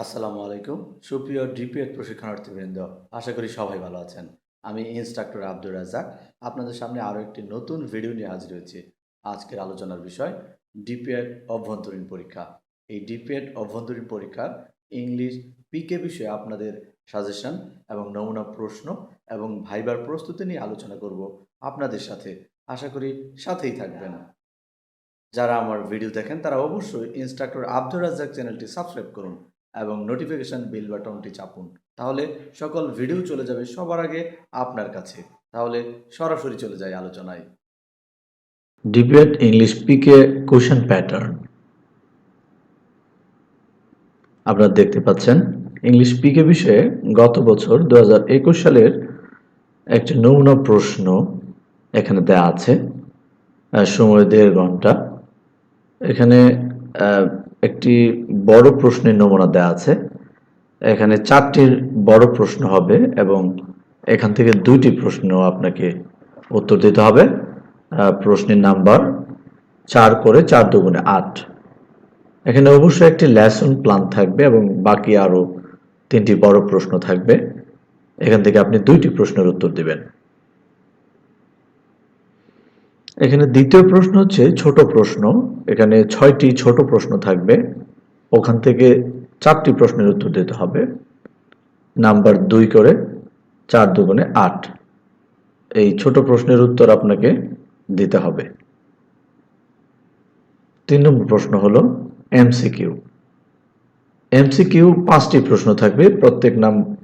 আসসালামু আলাইকুম সুপ্রিয় ডিপিএড প্রশিক্ষণার্থীবৃন্দ, আশা করি সবাই ভালো আছেন। আমি ইনস্ট্রাক্টর আব্দুর রাজ্জাক আপনাদের সামনে আরও একটি নতুন ভিডিও নিয়ে হাজির হয়েছি। আজকের আলোচনার বিষয় ডিপিএড অভ্যন্তরীণ পরীক্ষা। এই ডিপিএড অভ্যন্তরীণ পরীক্ষার ইংলিশ পিকে বিষয়ে আপনাদের সাজেশন এবং নমুনা প্রশ্ন এবং ভাইবার প্রস্তুতি নিয়ে আলোচনা করব আপনাদের সাথে। আশা করি সাথেই থাকবেন। যারা আমার ভিডিও দেখেন তারা অবশ্যই ইনস্ট্রাক্টর আব্দুর রাজ্জাক চ্যানেলটি সাবস্ক্রাইব করুন এবং নোটিফিকেশন বেল বাটনটি চাপুন। তাহলে সকল ভিডিও চলে যাবে সবার আগে আপনার কাছে। তাহলে সরাসরি চলে যায় আলোচনায়। DPEd ইংলিশ পিকে কোশ্চেন প্যাটার্ন আপনারা দেখতে পাচ্ছেন। ইংলিশ পিকে বিষয়ে গত বছর 2021 সালের একটি নমুনা প্রশ্ন এখানে দেয়া আছে। সময় 1.5 ঘন্টা। এখানে একটি বড় প্রশ্নের নমুনা দেয়া আছে। এখানে 4টি বড় প্রশ্ন হবে এবং এখান থেকে 2টি প্রশ্ন আপনাকে উত্তর দিতে হবে। প্রশ্নের নাম্বার 4 করে 4 দুগুণে 8। এখানে অবশ্যই একটি লেসন প্ল্যান থাকবে এবং বাকি আরো 3টি বড় প্রশ্ন থাকবে। এখান থেকে আপনি 2টি প্রশ্নের উত্তর দিবেন। এখানে দ্বিতীয় প্রশ্ন হচ্ছে ছোট প্রশ্ন। এখানে 6টি ছোট প্রশ্ন থাকবে। ওখান থেকে 4টি প্রশ্নের উত্তর দিতে হবে। নাম্বার 2 করে 4 দুগুণে 8। এই ছোট প্রশ্নের উত্তর আপনাকে দিতে হবে। 3 নম্বর প্রশ্ন হলো এমসিকিউ। এমসিকিউ 5টি প্রশ্ন থাকবে। প্রত্যেক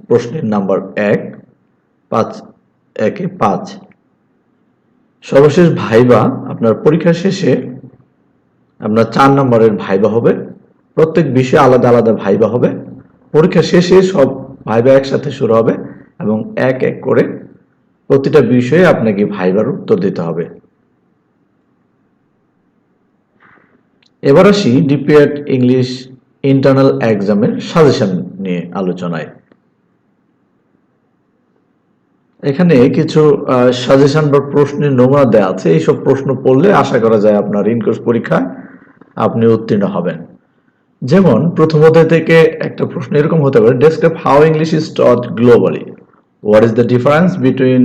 প্রশ্নের নাম্বার 1, 5, 1-এ 5। সর্বশেষ ভাইবা, আপনার পরীক্ষা শেষে আপনার 4 নম্বরের ভাইবা হবে। প্রত্যেক বিষয়ে আলাদা আলাদা ভাইবা হবে। পরীক্ষা শেষে সব ভাইবা একসাথে শুরু হবে এবং এক এক করে প্রতিটা বিষয়ে আপনাকে ভাইবার উত্তর দিতে হবে। এবার আসি ডিপিএড ইংলিশ ইন্টারনাল এক্সামের সাজেশন নিয়ে আলোচনায়। এখানে কিছু সাজেশন বা প্রশ্নের নমুনা দেওয়া আছে। এইসব প্রশ্ন পড়লে আশা করা যায় আপনার ইনকোর্স পরীক্ষায় আপনি উত্তীর্ণ হবেন। যেমন প্রথম অধ্যায় থেকে একটা প্রশ্ন এরকম হতে পারে, describe how English is taught globally. What is the difference between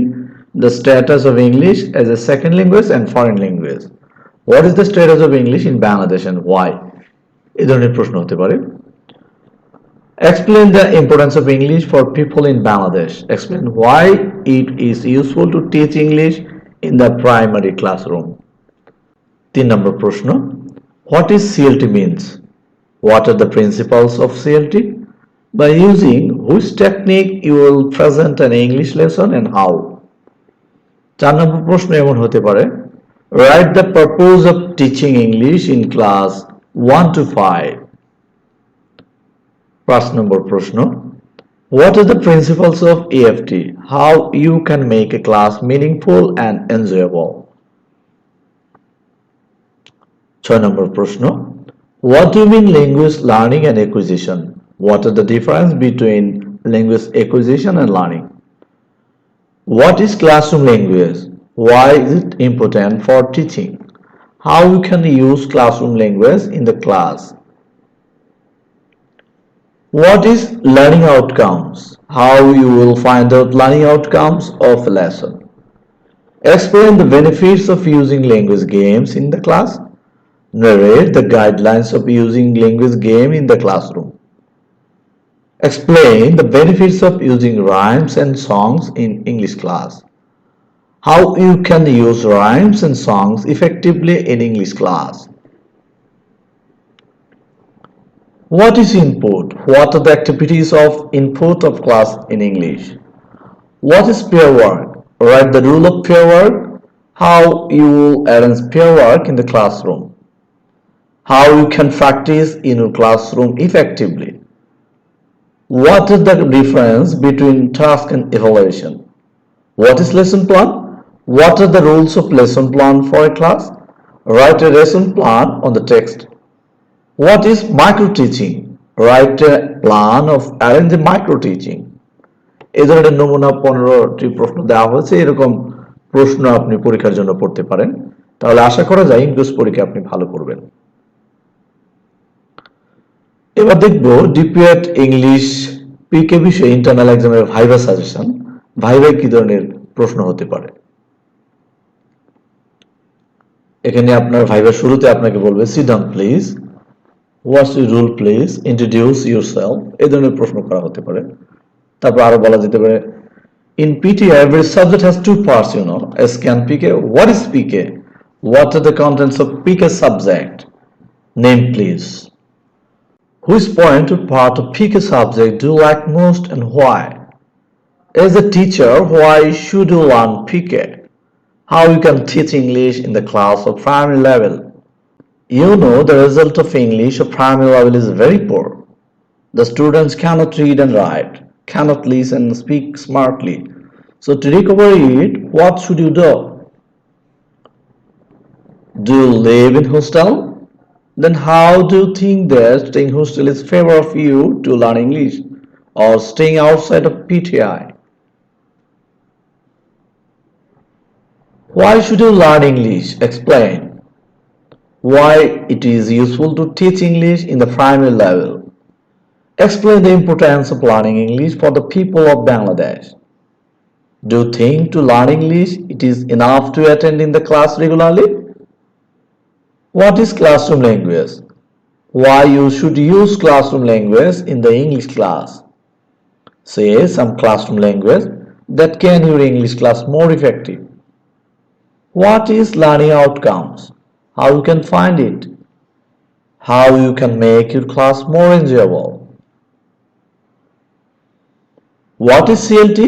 the status of English as a second language and foreign language. What is the status of English in Bangladesh and why. এই ধরনের প্রশ্ন হতে পারে। Explain the importance of English for people in Bangladesh. Explain why it is useful to teach English in the primary classroom. 3 নম্বর প্রশ্ন, what is CLT means? What are the principles of CLT? By using which technique you will present an English lesson and how? 4 নম্বর প্রশ্ন এমন হতে পারে, write the purpose of teaching English in class 1 to 5. 5 নম্বর প্রশ্ন, what are the principles of EFT? How you can make a class meaningful and enjoyable. 6 নম্বর প্রশ্ন, what do you mean language learning and acquisition? What are the difference between language acquisition and learning? What is classroom language? Why is it important for teaching? How you can use classroom language in the class? What is learning outcomes? How you will find out learning outcomes of a lesson. Explain the benefits of using language games in the class. Narrate the guidelines of using language game in the classroom. Explain the benefits of using rhymes and songs in English class. How you can use rhymes and songs effectively in English class. What is input? What are the activities of input of class in English? What is pair work? Write the rule of pair work. How you will arrange pair work in the classroom. How you can practice in your classroom effectively. What is the difference between task and evaluation? What is lesson plan? What are the rules of lesson plan for a class? Write a lesson plan on the text. What is micro teaching? Write a plan of arranging micro teaching. এই ধরনের নমুনা 15টি প্রশ্ন দেওয়া হয়েছে। এরকম প্রশ্ন আপনি পরীক্ষার জন্য পড়তে পারেন। তাহলে আশা করা যায় ইংলিশ পরীক্ষা আপনি ভালো করবেন। এবার দেখব ডিপিএড ইংলিশ পিকে বিষয়ে ইন্টারনাল এক্সামের ভাইভা সাজেশন। ভাইভায় কি ধরনের প্রশ্ন হতে পারে। এখানে আপনার ভাইভার শুরুতে আপনাকে বলবে sit down please, what's your rule please, introduce yourself, এই ধরনের প্রশ্ন করা হতে পারে। তারপর আরো বলা যেতে পারে in PK every subject has two parts, scan PK, what is PK, what are the contents of PK subject, name please, which point or part of PK subject do you like most and why, as a teacher why should you learn PK, how you can teach English in the class of primary level. You know the result of English of primary level is very poor. The students cannot read and write, cannot listen and speak smartly. So to recover it, what should you do? Do you live in hostel? Then how do you think that staying hostel is favor of you to learn English or staying outside of PTI? Why should you learn English? Explain. Why it is useful to teach English in the primary level. Explain the importance of learning English for the people of Bangladesh. Do you think to learn English it is enough to attend in the class regularly? What is classroom language? Why you should use classroom language in the English class? Say some classroom language that can your English class more effective. What is learning outcomes? How you can find it? How you can make your class more enjoyable? What is CLT?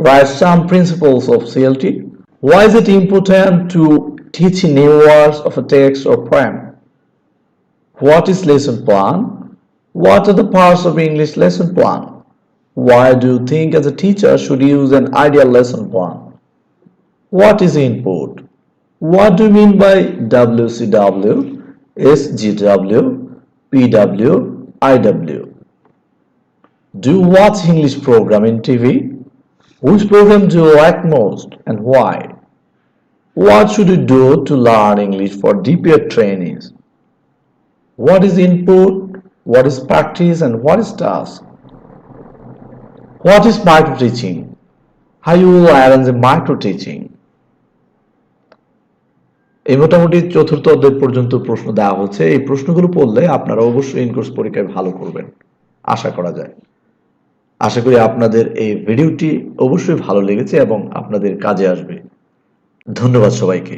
Write some principles of CLT. Why is it important to teach new words of a text or poem? What is lesson plan? What are the parts of English lesson plan? Why do you think as a teacher should use an ideal lesson plan? What is input? What do you mean by WCW, SGW, PW, IW? Do you watch English program in TV? Which program do you like most and why? What should you do to learn English for DPEd trainees? What is input? What is practice and what is task? What is micro teaching? How you will arrange a micro teaching? এই মোটামুটি চতুর্থ অধ্যায় পর্যন্ত প্রশ্ন দেওয়া হচ্ছে। এই প্রশ্নগুলো পড়লে আপনারা অবশ্যই ইনকোর্স পরীক্ষায় ভালো করবেন আশা করা যায়। আশা করি আপনাদের এই ভিডিওটি অবশ্যই ভালো লেগেছে এবং আপনাদের কাজে আসবে। ধন্যবাদ সবাইকে।